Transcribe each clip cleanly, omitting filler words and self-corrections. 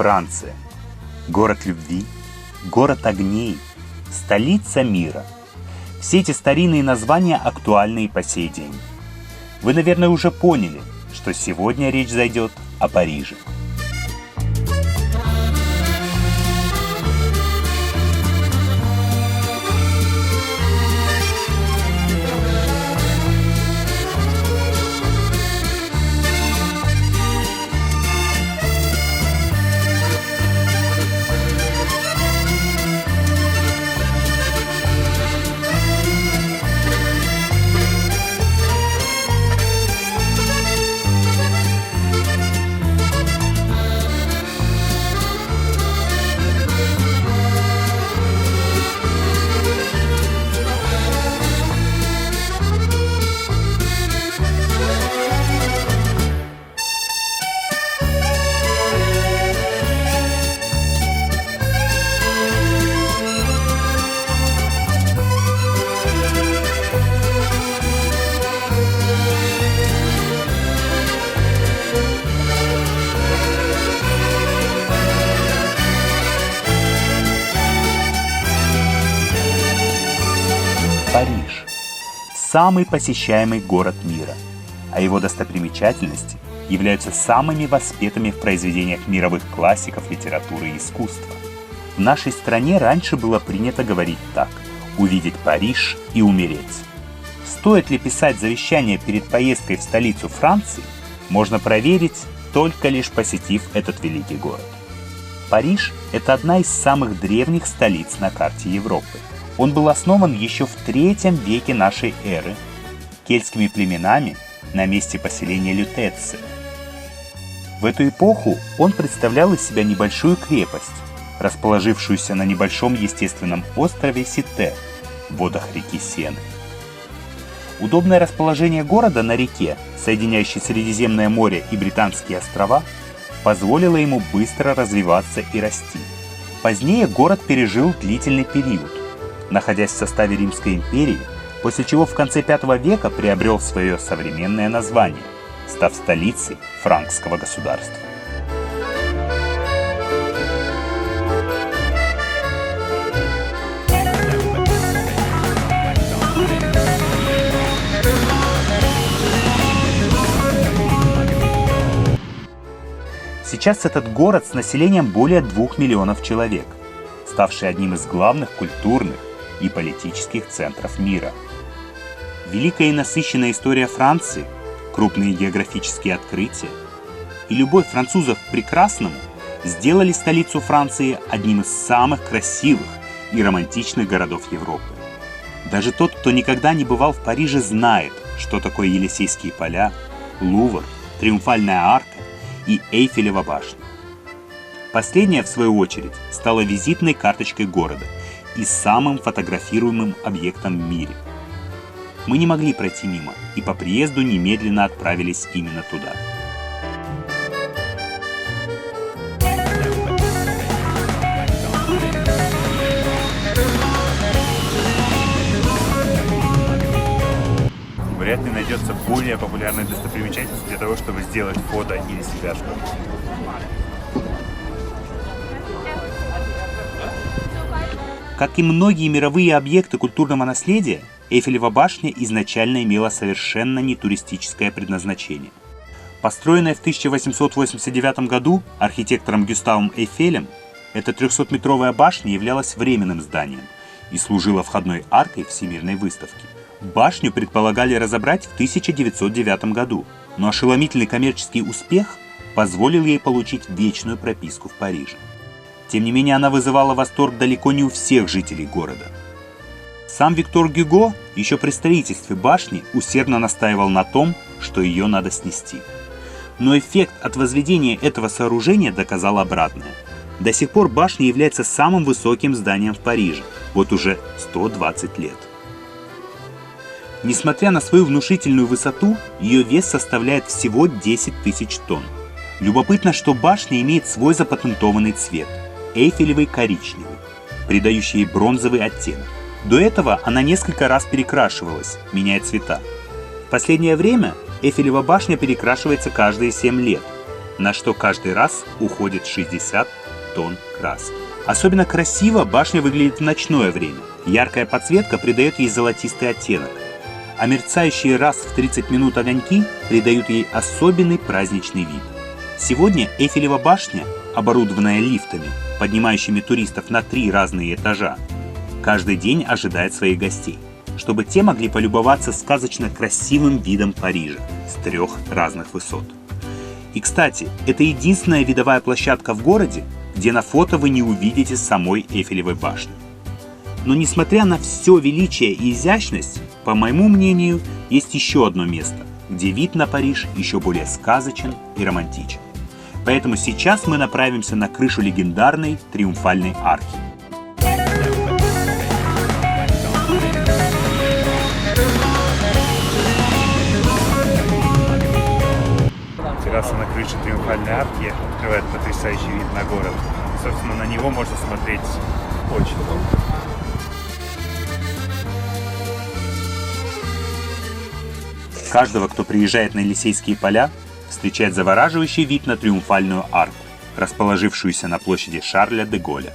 Франция. Город любви, город огней, столица мира. Все эти старинные названия актуальны и по сей день. Вы, наверное, уже поняли, что сегодня речь зайдет о Париже. Париж – самый посещаемый город мира, а его достопримечательности являются самыми воспетыми в произведениях мировых классиков литературы и искусства. В нашей стране раньше было принято говорить так: увидеть Париж и умереть. Стоит ли писать завещание перед поездкой в столицу Франции, можно проверить, только лишь посетив этот великий город. Париж – это одна из самых древних столиц на карте Европы. Он был основан еще в III веке нашей эры кельтскими племенами на месте поселения Лютеция. В эту эпоху он представлял из себя небольшую крепость, расположившуюся на небольшом естественном острове Сите в водах реки Сены. Удобное расположение города на реке, соединяющей Средиземное море и Британские острова, позволило ему быстро развиваться и расти. Позднее город пережил длительный период, находясь в составе Римской империи, после чего в конце V века приобрел свое современное название, став столицей франкского государства. Сейчас этот город с населением более 2 миллионов человек, ставший одним из главных культурных и политических центров мира. Великая и насыщенная история Франции, крупные географические открытия и любовь французов к прекрасному сделали столицу Франции одним из самых красивых и романтичных городов Европы. Даже тот, кто никогда не бывал в Париже, знает, что такое Елисейские поля, Лувр, Триумфальная арка и Эйфелева башня. Последняя, в свою очередь, стала визитной карточкой города и самым фотографируемым объектом в мире. Мы не могли пройти мимо и по приезду немедленно отправились именно туда. Вряд ли найдется более популярной достопримечательность для того, чтобы сделать фото или себя. Как и многие мировые объекты культурного наследия, Эйфелева башня изначально имела совершенно не туристическое предназначение. Построенная в 1889 году архитектором Гюставом Эйфелем, эта 300-метровая башня являлась временным зданием и служила входной аркой Всемирной выставки. Башню предполагали разобрать в 1909 году, но ошеломительный коммерческий успех позволил ей получить вечную прописку в Париже. Тем не менее, она вызывала восторг далеко не у всех жителей города. Сам Виктор Гюго еще при строительстве башни усердно настаивал на том, что ее надо снести. Но эффект от возведения этого сооружения доказал обратное. До сих пор башня является самым высоким зданием в Париже, вот уже 120 лет. Несмотря на свою внушительную высоту, ее вес составляет всего 10 тысяч тонн. Любопытно, что башня имеет свой запатентованный цвет – эйфелевый коричневый, придающий ей бронзовый оттенок. До этого она несколько раз перекрашивалась, меняя цвета. В последнее время Эйфелева башня перекрашивается каждые 7 лет, на что каждый раз уходит 60 тонн краски. Особенно красиво башня выглядит в ночное время. Яркая подсветка придает ей золотистый оттенок, а мерцающие раз в 30 минут огоньки придают ей особенный праздничный вид. Сегодня Эйфелева башня, оборудованная лифтами, поднимающими туристов на 3 разные этажа, каждый день ожидает своих гостей, чтобы те могли полюбоваться сказочно красивым видом Парижа с 3 разных высот. И, кстати, это единственная видовая площадка в городе, где на фото вы не увидите самой Эйфелевой башни. Но несмотря на все величие и изящность, по моему мнению, есть еще одно место, где вид на Париж еще более сказочен и романтичен. Поэтому сейчас мы направимся на крышу легендарной Триумфальной арки. Терраса на крыше Триумфальной арки открывает потрясающий вид на город. Собственно, на него можно смотреть очень долго. Каждого, кто приезжает на Елисейские поля, встречает завораживающий вид на Триумфальную арку, расположившуюся на площади Шарля де Голля.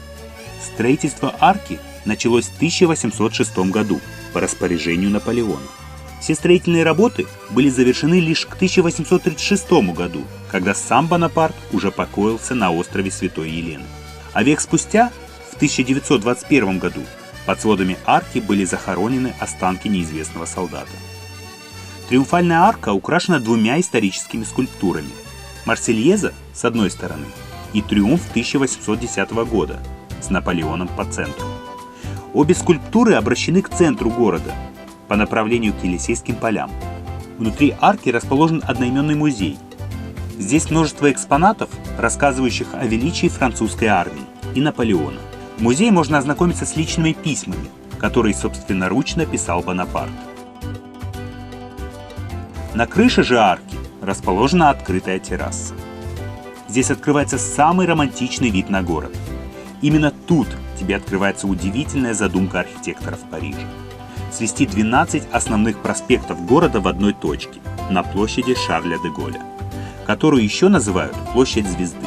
Строительство арки началось в 1806 году по распоряжению Наполеона. Все строительные работы были завершены лишь к 1836 году, когда сам Бонапарт уже покоился на острове Святой Елены. А век спустя, в 1921 году, под сводами арки были захоронены останки неизвестного солдата. Триумфальная арка украшена 2 историческими скульптурами: Марсельеза с одной стороны и Триумф 1810 года с Наполеоном по центру. Обе скульптуры обращены к центру города, по направлению к Елисейским полям. Внутри арки расположен одноименный музей. Здесь множество экспонатов, рассказывающих о величии французской армии и Наполеона. В музее можно ознакомиться с личными письмами, которые собственноручно писал Бонапарт. На крыше же арки расположена открытая терраса. Здесь открывается самый романтичный вид на город. Именно тут тебе открывается удивительная задумка архитекторов Парижа: свести 12 основных проспектов города в одной точке, на площади Шарля де Голля, которую еще называют Площадь Звезды.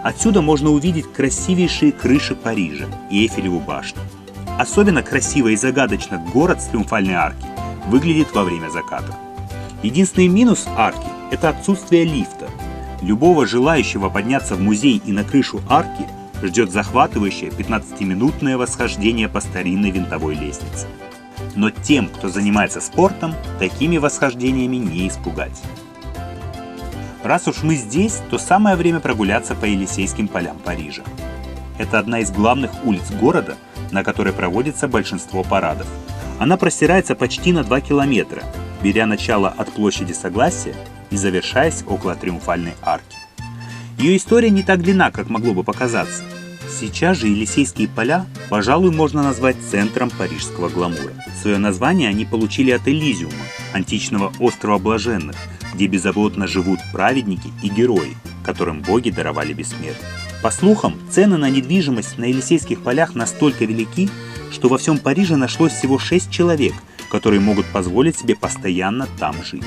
Отсюда можно увидеть красивейшие крыши Парижа и Эйфелеву башню. Особенно красиво и загадочно город с Триумфальной арки выглядит во время заката. Единственный минус арки – это отсутствие лифта. Любого желающего подняться в музей и на крышу арки ждет захватывающее 15-минутное восхождение по старинной винтовой лестнице. Но тем, кто занимается спортом, такими восхождениями не испугать. Раз уж мы здесь, то самое время прогуляться по Елисейским полям Парижа. Это одна из главных улиц города, на которой проводится большинство парадов. Она простирается почти на 2 километра, беря начало от площади Согласия и завершаясь около Триумфальной арки. Ее история не так длинна, как могло бы показаться. Сейчас же Елисейские поля, пожалуй, можно назвать центром парижского гламура. Свое название они получили от Элизиума, античного острова блаженных, где беззаботно живут праведники и герои, которым боги даровали бессмертие. По слухам, цены на недвижимость на Елисейских полях настолько велики, что во всем Париже нашлось всего 6 человек, которые могут позволить себе постоянно там жить.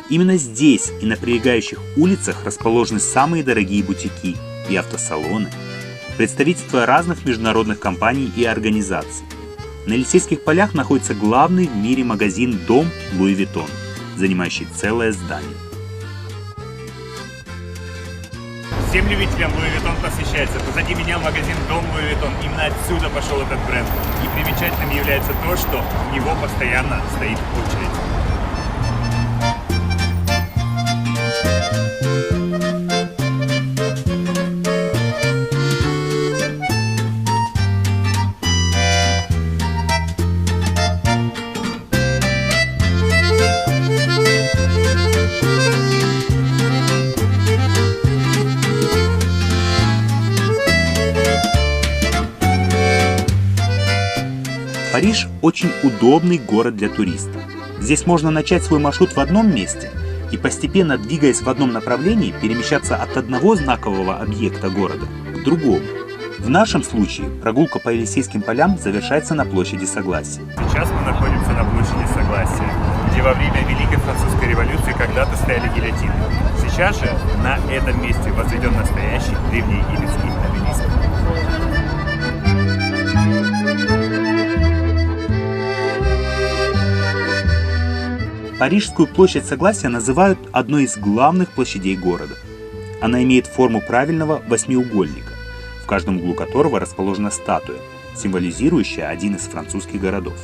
Именно здесь и на прилегающих улицах расположены самые дорогие бутики и автосалоны, представительства разных международных компаний и организаций. На Елисейских полях находится главный в мире магазин «Дом Луи Виттон», занимающий целое здание. Всем любителям Луи Виттон посвящается. Позади меня магазин «Дом Луи Виттон». Именно отсюда пошел этот бренд. И примечательным является то, что в него постоянно стоит очередь. Париж – очень удобный город для туристов. Здесь можно начать свой маршрут в одном месте и, постепенно двигаясь в одном направлении, перемещаться от одного знакового объекта города к другому. В нашем случае прогулка по Елисейским полям завершается на площади Согласия. Сейчас мы находимся на площади Согласия, где во время Великой Французской революции когда-то стояли гильотины. Сейчас же на этом месте возведен настоящий древнеегипетский обелиск. Парижскую площадь Согласия называют одной из главных площадей города. Она имеет форму правильного восьмиугольника, в каждом углу которого расположена статуя, символизирующая один из французских городов.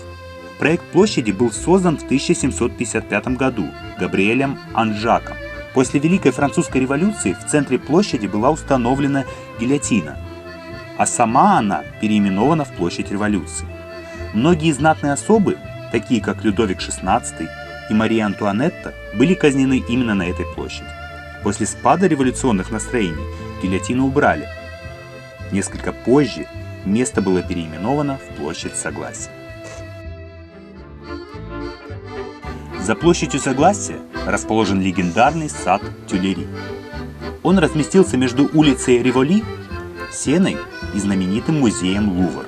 Проект площади был создан в 1755 году Габриэлем Анжаком. После Великой Французской революции в центре площади была установлена гильотина, а сама она переименована в Площадь Революции. Многие знатные особы, такие как Людовик XVI и Мария Антуанетта, были казнены именно на этой площади. После спада революционных настроений гильотину убрали. Несколько позже место было переименовано в Площадь Согласия. За Площадью Согласия расположен легендарный сад Тюильри. Он разместился между улицей Риволи, Сеной и знаменитым музеем Лувр.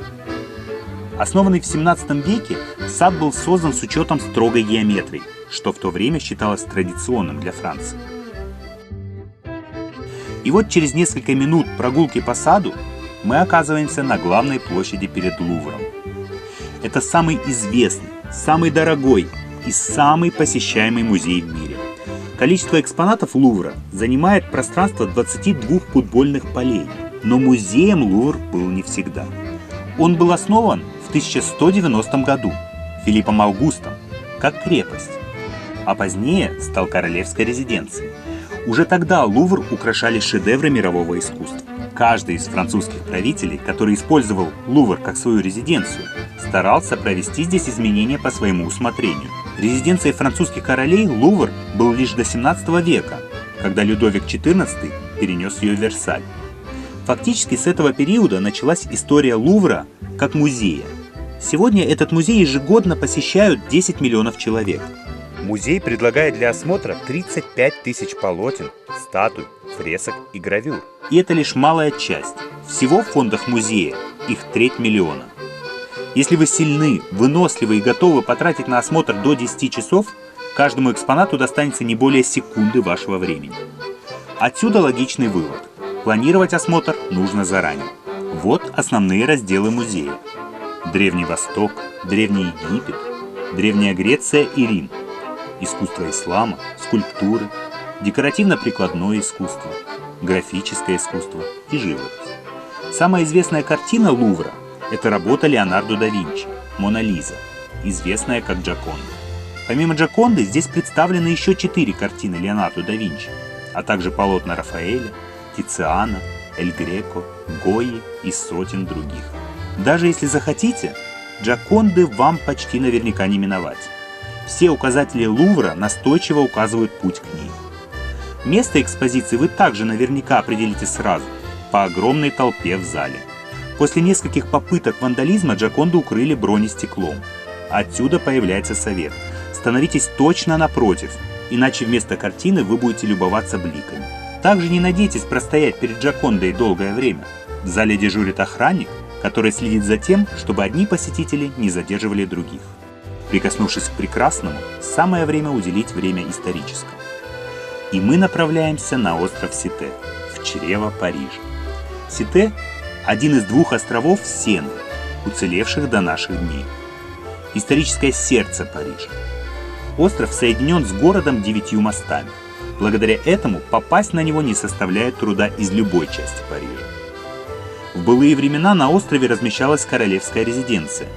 Основанный в 17 веке, сад был создан с учетом строгой геометрии, что в то время считалось традиционным для Франции. И вот через несколько минут прогулки по саду мы оказываемся на главной площади перед Лувром. Это самый известный, самый дорогой и самый посещаемый музей в мире. Количество экспонатов Лувра занимает пространство 22 футбольных полей, но музеем Лувр был не всегда. Он был основан в 1190 году Филиппом Августом как крепость, а позднее стал королевской резиденцией. Уже тогда Лувр украшали шедевры мирового искусства. Каждый из французских правителей, который использовал Лувр как свою резиденцию, старался провести здесь изменения по своему усмотрению. Резиденцией французских королей Лувр был лишь до 17 века, когда Людовик XIV перенес ее в Версаль. Фактически с этого периода началась история Лувра как музея. Сегодня этот музей ежегодно посещают 10 миллионов человек. Музей предлагает для осмотра 35 тысяч полотен, статуй, фресок и гравюр. И это лишь малая часть. Всего в фондах музея их 300 000 000. Если вы сильны, выносливы и готовы потратить на осмотр до 10 часов, каждому экспонату достанется не более секунды вашего времени. Отсюда логичный вывод. Планировать осмотр нужно заранее. Вот основные разделы музея. Древний Восток, Древний Египет, Древняя Греция и Рим. Искусство ислама, скульптуры, декоративно-прикладное искусство, графическое искусство и живопись. Самая известная картина Лувра – это работа Леонардо да Винчи «Мона Лиза», известная как Джоконда. Помимо Джоконды здесь представлены еще 4 картины Леонардо да Винчи, а также полотна Рафаэля, Тициана, Эль Греко, Гойи и сотен других. Даже если захотите, Джоконды вам почти наверняка не миновать. Все указатели Лувра настойчиво указывают путь к ней. Место экспозиции вы также наверняка определите сразу, по огромной толпе в зале. После нескольких попыток вандализма Джоконду укрыли бронестеклом. Отсюда появляется совет. Становитесь точно напротив, иначе вместо картины вы будете любоваться бликами. Также не надейтесь простоять перед Джокондой долгое время. В зале дежурит охранник, который следит за тем, чтобы одни посетители не задерживали других. Прикоснувшись к прекрасному, самое время уделить время историческому. И мы направляемся на остров Сите, в чрево Парижа. Сите – один из 2 островов Сены, уцелевших до наших дней. Историческое сердце Парижа. Остров соединен с городом 9 мостами. Благодаря этому попасть на него не составляет труда из любой части Парижа. В былые времена на острове размещалась королевская резиденция.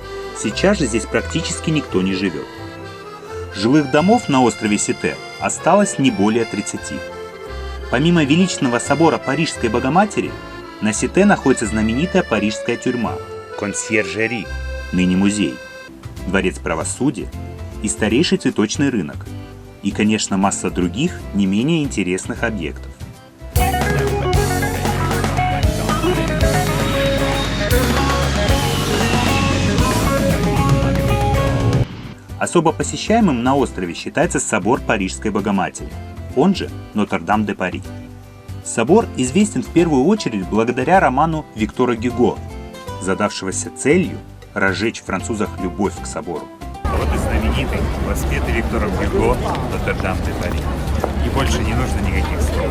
Сейчас же здесь практически никто не живет. Жилых домов на острове Сите осталось не более 30. Помимо величественного собора Парижской Богоматери, на Сите находится знаменитая парижская тюрьма Консьержери, ныне музей, дворец правосудия и старейший цветочный рынок. И, конечно, масса других не менее интересных объектов. Особо посещаемым на острове считается собор Парижской Богоматери, он же Нотр-Дам-де-Пари. Собор известен в первую очередь благодаря роману Виктора Гюго, задавшегося целью разжечь в французах любовь к собору. Вот и знаменитый, воспетый Виктором Гюго Нотр-Дам-де-Пари. И больше не нужно никаких слов.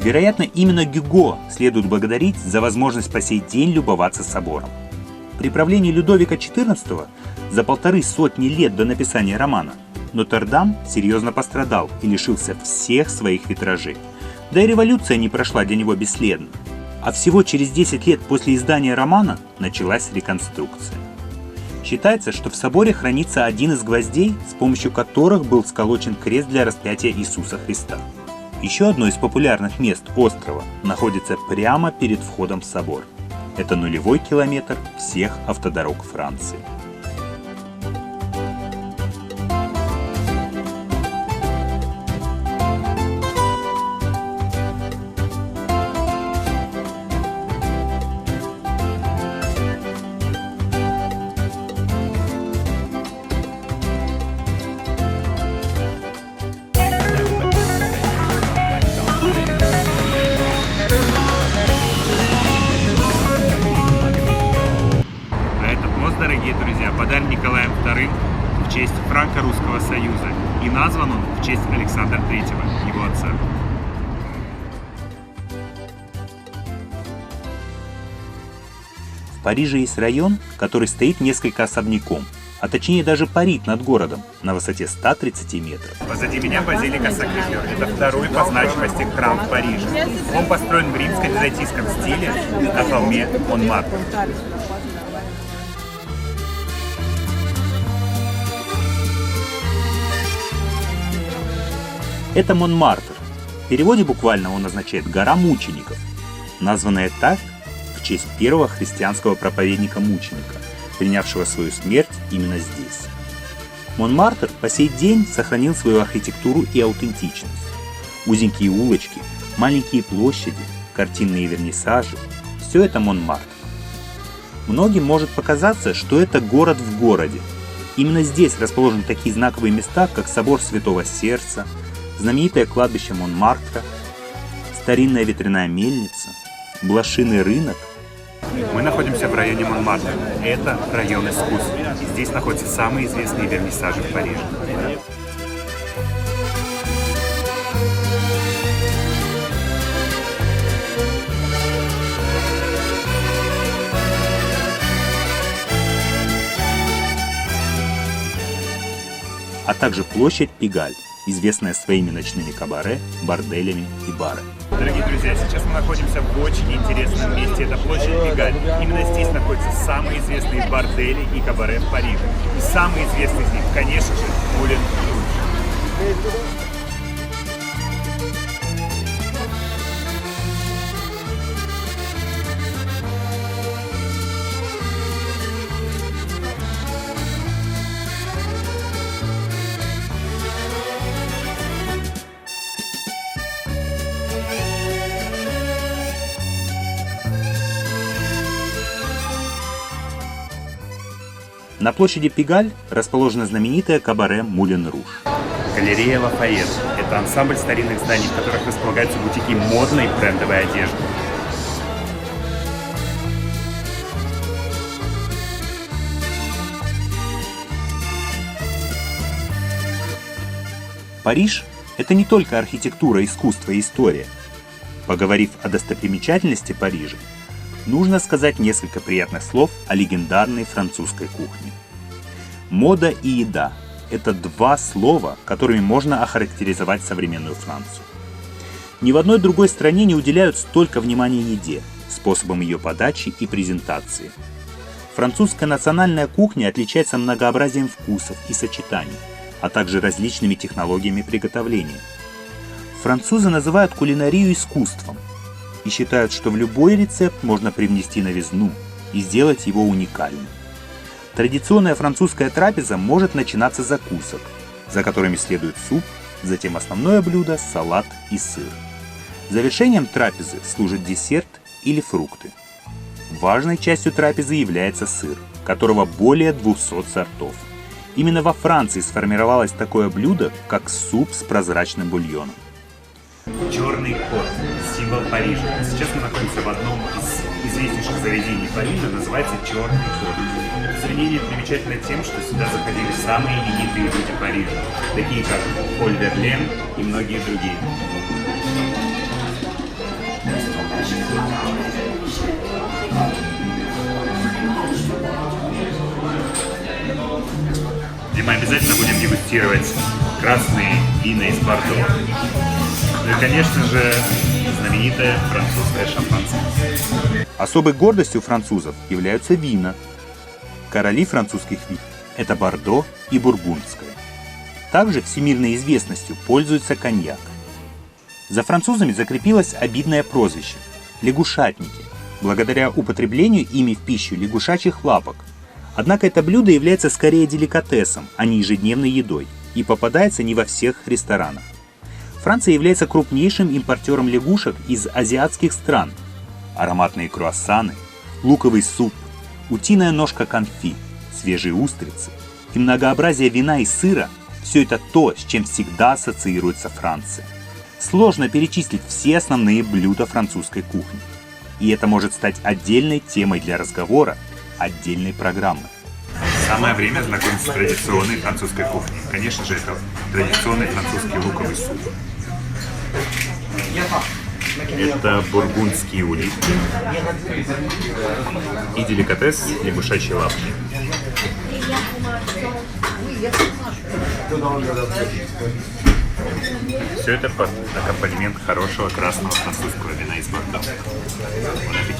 Вероятно, именно Гюго следует благодарить за возможность по сей день любоваться собором. При правлении Людовика XIV за 150 лет до написания романа Нотр-Дам серьезно пострадал и лишился всех своих витражей. Да и революция не прошла для него бесследно. А всего через 10 лет после издания романа началась реконструкция. Считается, что в соборе хранится один из гвоздей, с помощью которых был сколочен крест для распятия Иисуса Христа. Еще одно из популярных мест острова находится прямо перед входом в собор. Это нулевой километр всех автодорог Франции. Дорогие друзья, подарен Николаем II в честь Франко-Русского союза, и назван он в честь Александра III, его отца. В Париже есть район, который стоит несколько особняком, а точнее даже парит над городом на высоте 130 метров. Позади меня базилика Сакрé-Кёр. Это второй по значимости храм в Париже. Он построен в римско-византийском стиле на холме Монмартр. Это Монмартр. В переводе буквально он означает «гора мучеников», названная так в честь первого христианского проповедника-мученика, принявшего свою смерть именно здесь. Монмартр по сей день сохранил свою архитектуру и аутентичность. Узенькие улочки, маленькие площади, картинные вернисажи – все это Монмартр. Многим может показаться, что это город в городе. Именно здесь расположены такие знаковые места, как собор Святого Сердца, знаменитое кладбище Монмартра, старинная ветряная мельница, блошиный рынок. Мы находимся в районе Монмартра. Это район искусств. И здесь находятся самые известные вернисажи в Париже. А также площадь Пигаль, известная своими ночными кабаре, борделями и барами. Дорогие друзья, сейчас мы находимся в очень интересном месте. Это площадь Пигаль. Именно здесь находятся самые известные бордели и кабаре в Париже. И самый известный из них, конечно же, Мулен Руж. На площади Пигаль расположено знаменитое кабаре Мулен Руж. Галерея Лафайет – это ансамбль старинных зданий, в которых располагаются бутики модной брендовой одежды. Париж – это не только архитектура, искусство и история. Поговорив о достопримечательности Парижа, нужно сказать несколько приятных слов о легендарной французской кухне. Мода и еда – это два слова, которыми можно охарактеризовать современную Францию. Ни в одной другой стране не уделяют столько внимания еде, способам ее подачи и презентации. Французская национальная кухня отличается многообразием вкусов и сочетаний, а также различными технологиями приготовления. Французы называют кулинарию искусством и считают, что в любой рецепт можно привнести новизну и сделать его уникальным. Традиционная французская трапеза может начинаться с закусок, за которыми следует суп, затем основное блюдо, салат и сыр. Завершением трапезы служит десерт или фрукты. Важной частью трапезы является сыр, которого более 200 сортов. Именно во Франции сформировалось такое блюдо, как суп с прозрачным бульоном. Черный кот, символ Парижа. Сейчас мы находимся в одном из известнейших заведений Парижа, называется «Черный кот». Это заведение примечательно тем, что сюда заходили самые именитые люди Парижа, такие как Поль Верлен и многие другие. Где мы обязательно будем дегустировать красные вина из Бордо. Ну и, конечно же, знаменитое французское шампанское. Особой гордостью французов являются вина. Короли французских вин – это Бордо и Бургундское. Также всемирной известностью пользуется коньяк. За французами закрепилось обидное прозвище – лягушатники, благодаря употреблению ими в пищу лягушачьих лапок. Однако это блюдо является скорее деликатесом, а не ежедневной едой, и попадается не во всех ресторанах. Франция является крупнейшим импортером лягушек из азиатских стран. Ароматные круассаны, луковый суп, утиная ножка конфи, свежие устрицы и многообразие вина и сыра – все это то, с чем всегда ассоциируется Франция. Сложно перечислить все основные блюда французской кухни. И это может стать отдельной темой для разговора, отдельной программы. Самое время знакомиться с традиционной французской кухней. Конечно же, это традиционный французский луковый суп. Это бургундские оливки и деликатес лягушачьи лапки. Все это под аккомпанемент хорошего красного французского вина из Бордо. Бон аппетит!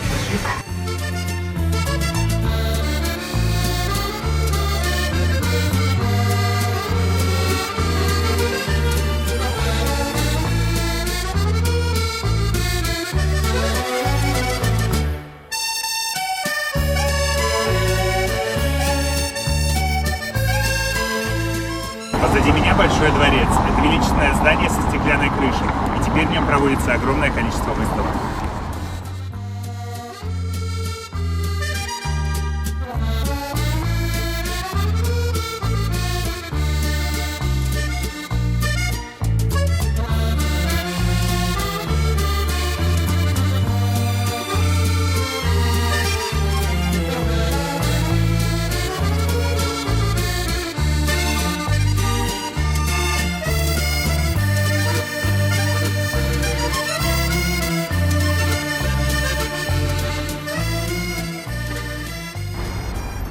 Позади меня большой дворец. Это величественное здание со стеклянной крышей. И теперь в нем проводится огромное количество выставок.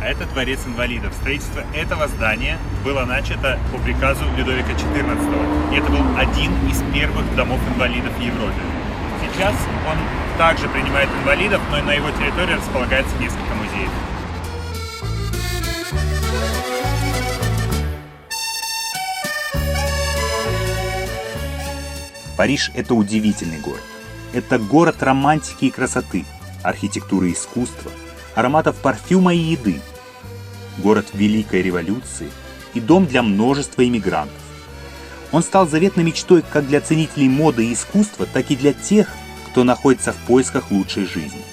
Это дворец инвалидов. Строительство этого здания было начато по приказу Людовика XIV. И это был один из первых домов инвалидов в Европе. Сейчас он также принимает инвалидов, но на его территории располагается несколько музеев. Париж – это удивительный город. Это город романтики и красоты, архитектуры и искусства, ароматов парфюма и еды. Город Великой революции и дом для множества иммигрантов. Он стал заветной мечтой как для ценителей моды и искусства, так и для тех, кто находится в поисках лучшей жизни.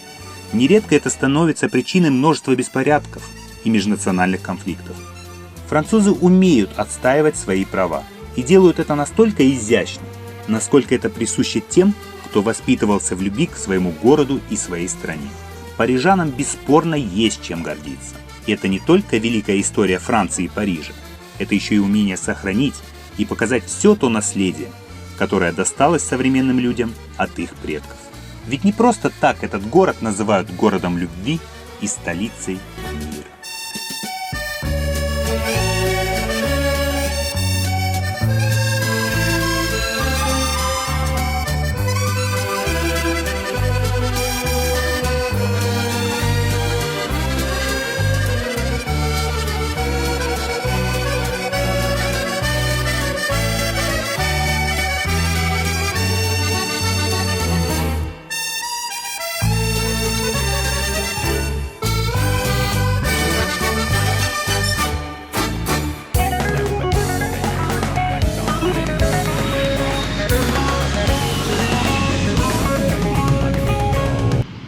Нередко это становится причиной множества беспорядков и межнациональных конфликтов. Французы умеют отстаивать свои права и делают это настолько изящно, насколько это присуще тем, кто воспитывался в любви к своему городу и своей стране. Парижанам бесспорно есть чем гордиться. И это не только великая история Франции и Парижа, это еще и умение сохранить и показать все то наследие, которое досталось современным людям от их предков. Ведь не просто так этот город называют городом любви и столицей мира.